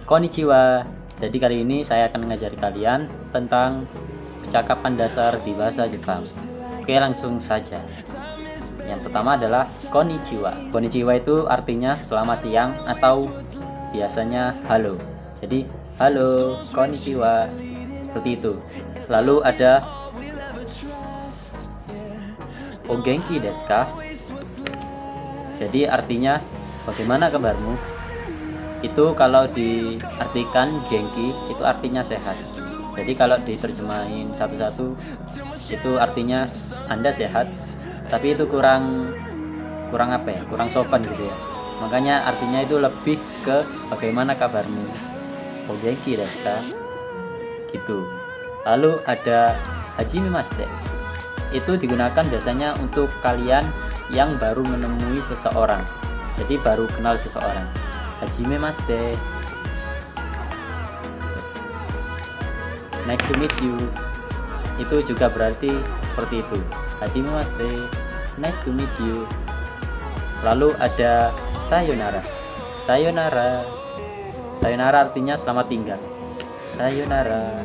Konnichiwa. Jadi kali ini saya akan mengajari kalian tentang percakapan dasar di bahasa Jepang. Oke, langsung saja. Yang pertama adalah konnichiwa. Konnichiwa itu artinya selamat siang atau biasanya halo. Jadi halo, konnichiwa. Seperti itu. Lalu ada o genki desu ka? Jadi artinya bagaimana kabarmu? Itu kalau diartikan genki itu artinya sehat. Jadi kalau diterjemahin satu-satu itu artinya Anda sehat, tapi itu kurang apa ya? Kurang sopan gitu ya. Makanya artinya itu lebih ke bagaimana kabarmu? O genki desu ka? Gitu. Lalu ada hajimemashite. Itu digunakan biasanya untuk kalian yang baru menemui seseorang. Jadi baru kenal seseorang. Hajimemashite. Nice to meet you. Itu juga berarti seperti itu. Hajimemashite. Nice to meet you. Lalu ada sayonara. Sayonara. Sayonara artinya selamat tinggal. Sayonara.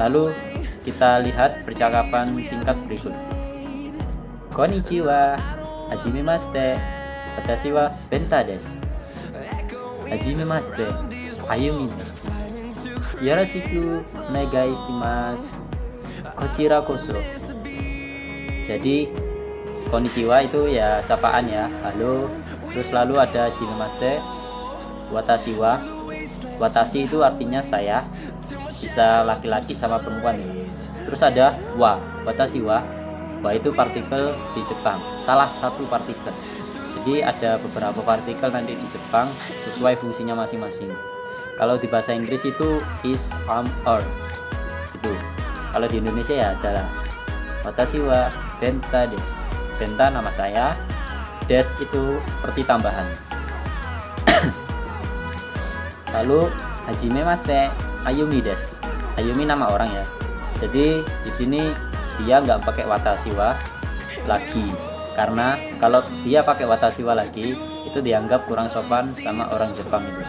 Lalu kita lihat percakapan singkat berikut. Konnichiwa. Hajimemashite. Watashi wa Benta desu. Hajimemashite. Ayumi desu. Yoroshiku onegai shimasu. Kochira koso. Jadi konnichiwa itu ya sapaan ya, halo. Terus lalu ada hajimemashite. Watashi wa. Watashi itu artinya saya, bisa laki-laki sama perempuan ya. Terus ada wa. Watashi wa. Wa itu partikel di Jepang, salah satu partikel. Jadi ada beberapa partikel nanti di Jepang sesuai fungsinya masing-masing. Kalau di bahasa Inggris itu is, am, or. Itu. Kalau di Indonesia ya adalah watashi wa benta desu. Benta nama saya, des itu seperti tambahan. Lalu hajimemashite Ayumi desu. Ayumi nama orang ya. Jadi di sini dia nggak pakai watashi wa lagi. Karena kalau dia pakai watashi wa lagi itu dianggap kurang sopan sama orang Jepang itu.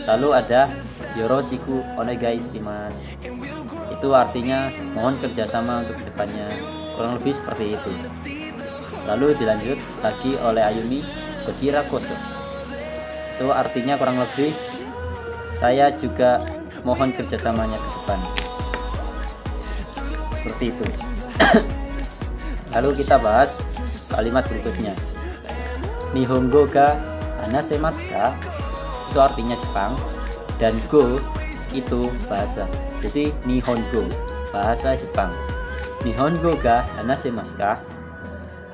Lalu ada yoroshiku onegai shimasu. Itu artinya mohon kerjasama untuk kedepannya. Kurang lebih seperti itu. Lalu dilanjut lagi oleh Ayumi, kochira koso. Itu artinya kurang lebih saya juga mohon kerjasamanya ke depan. Seperti itu. Lalu kita bahas kalimat berikutnya. Nihongo ga hanasemasu ka? Itu artinya Jepang, dan go itu bahasa. Jadi nihongo bahasa Jepang. Nihongo ga hanasemasu ka?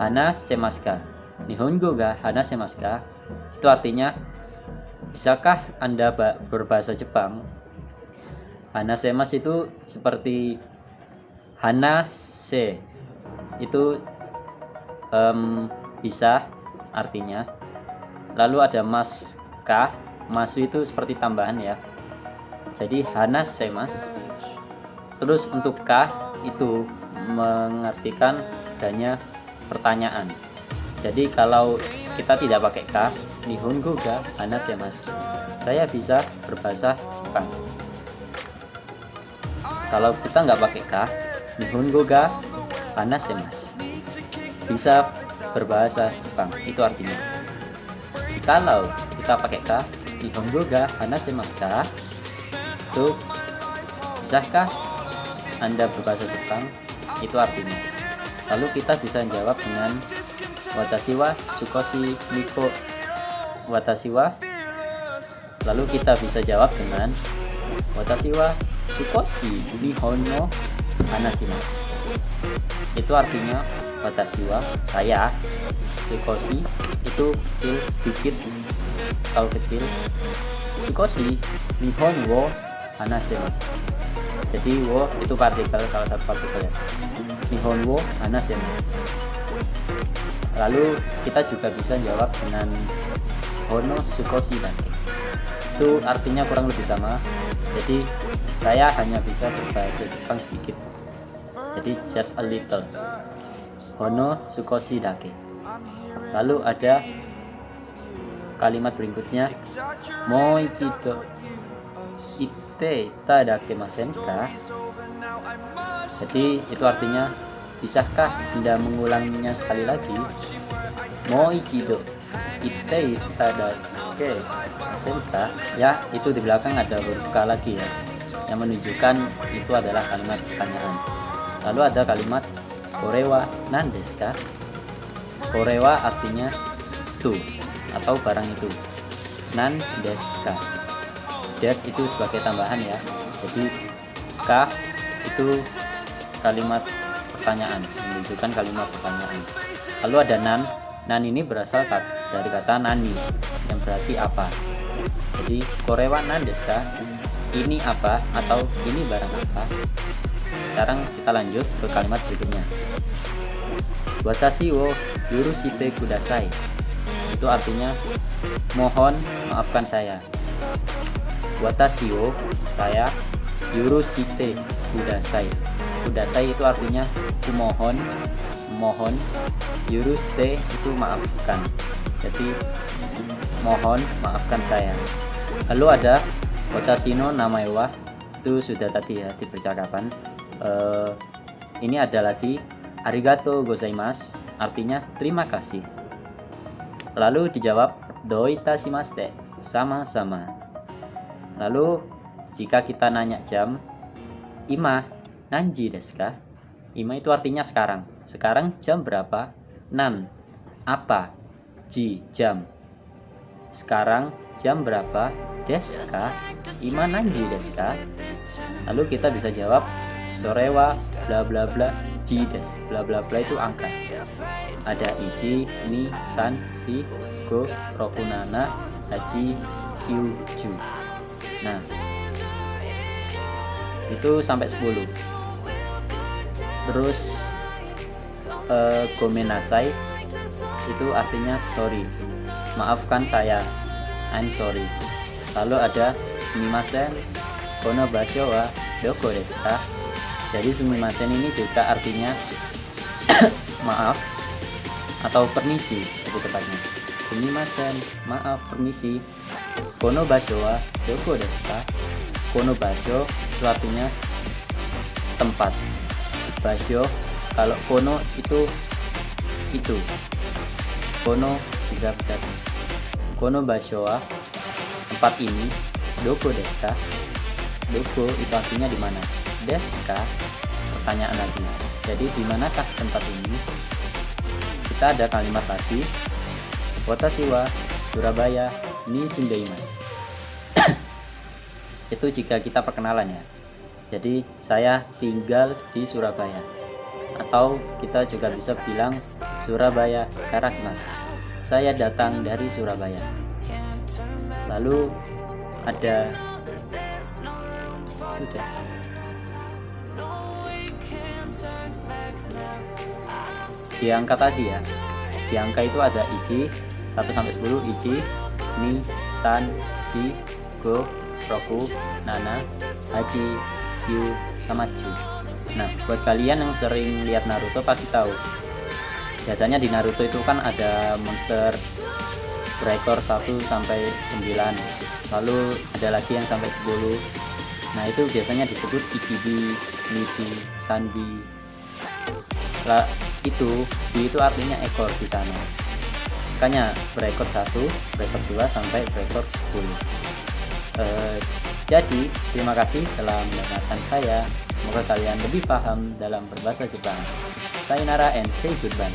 Hanasemasu ka? Nihongo ga hanasemasu ka? Itu artinya bisakah Anda berbahasa Jepang? Hanasemasu itu seperti hanase itu bisa artinya. Lalu ada mas ka. Masu itu seperti tambahan ya. Jadi hanasemasu. Terus untuk ka itu mengartikan adanya pertanyaan. Jadi kalau kita tidak pakai ka, nihongo ga hanasemasu. Saya bisa berbahasa Jepang. Kalau kita nggak pakai ka, nihongo ga hanasemasu. Bisa berbahasa Jepang. Itu artinya. Jikalau kita pakai ka, nihongo ga hanasemasu ka? Itu bisakah Anda berbahasa Jepang? Itu artinya. Lalu kita bisa menjawab dengan watashi wa sukoshi niko watashi wa. Lalu kita bisa jawab dengan watashi wa sukoshi nihon no hanashimasu. Itu artinya watashi wa saya, sukoshi itu kecil, sedikit atau kecil, sukoshi nihon wo hanashimasu. Jadi wo itu partikel, salah satu partikel ya. Nihon wo hanashimasu. Lalu kita juga bisa jawab dengan hono sukoshi dake. Itu artinya kurang lebih sama. Jadi saya hanya bisa berbahasa Jepang sedikit. Jadi just a little. Hono sukoshi dake. Lalu ada kalimat berikutnya moichido ite itadakimasen ka. Jadi itu artinya, bisakah Anda mengulanginya sekali lagi? Moichido ite itadakimasen ka. Ya, itu di belakang ada huruf K lagi ya, yang menunjukkan itu adalah kalimat pertanyaan. Lalu ada kalimat korewa nandesu ka. Korewa artinya itu atau barang itu. Nan desu ka. Des itu sebagai tambahan ya. Jadi ka itu kalimat pertanyaan, menunjukkan kalimat pertanyaan. Lalu ada nan. Nan ini berasal dari kata nani yang berarti apa. Jadi korewa nan desu ka, ini apa atau ini barang apa. Sekarang kita lanjut ke kalimat berikutnya. Watashi wo yurushite kudasai. Itu artinya mohon maafkan saya. Watashi wo, saya, yurushite kudasai. Kudasai itu artinya kumohon, mohon. Yurushite itu maafkan. Jadi mohon maafkan saya. Lalu ada watashi no namae wa, itu sudah tadi ya di percakapan. Ini ada lagi arigatou gozaimasu, artinya terima kasih. Lalu dijawab doitashimashite, sama-sama. Lalu jika kita nanya jam, ima nanji desu ka? Ima itu artinya sekarang. Sekarang jam berapa? Nan apa? Ji jam. Sekarang jam berapa? Desu ka? Ima nanji desu ka? Lalu kita bisa jawab sorewa bla bla bla ji desu. Bla bla bla itu angka. Ada ichi, ni, san, shi, go, roku, nana, haji, kyu, ju. Nah, itu sampai 10. Terus gomenasai itu artinya sorry, maafkan saya, I'm sorry. Lalu ada sumimasen kono basho wa doko desu ka. Jadi sumimasen ini juga artinya maaf atau permisi lebih tepatnya. Sumimasen, maaf, permisi. Kono basho wa doko desu ka. Kono basho itu artinya tempat. Basho, kalau kono itu. Kono bisa berarti. Kono basho wa tempat ini. Doko desu ka. Doko itu artinya di mana. Desu ka pertanyaan lagi. Jadi di manakah tempat ini? Kita ada kalimat tadi. Watashi wa Surabaya ni sundeimasu. Itu jika kita perkenalan ya. Jadi saya tinggal di Surabaya. Atau kita juga bisa bilang Surabaya karakimasu. Saya datang dari Surabaya. Lalu ada sudah. Di angka tadi ya. Di angka itu ada ichi 1 sampai 10, ichi, ni, san, shi, go, roku, nana, haji, kyu, sama ju. Nah, buat kalian yang sering lihat Naruto pasti tahu. Biasanya di Naruto itu kan ada monster berekor 1 sampai 9. Lalu ada lagi yang sampai 10. Nah, itu biasanya disebut ichibi, nibi, sanbi. Lah, itu artinya ekor di sana. Makanya berekor 1, berekor 2 sampai berekor 10. Jadi terima kasih telah mendengarkan saya. Semoga kalian lebih paham dalam berbahasa Jepang. Sayonara and say goodbye.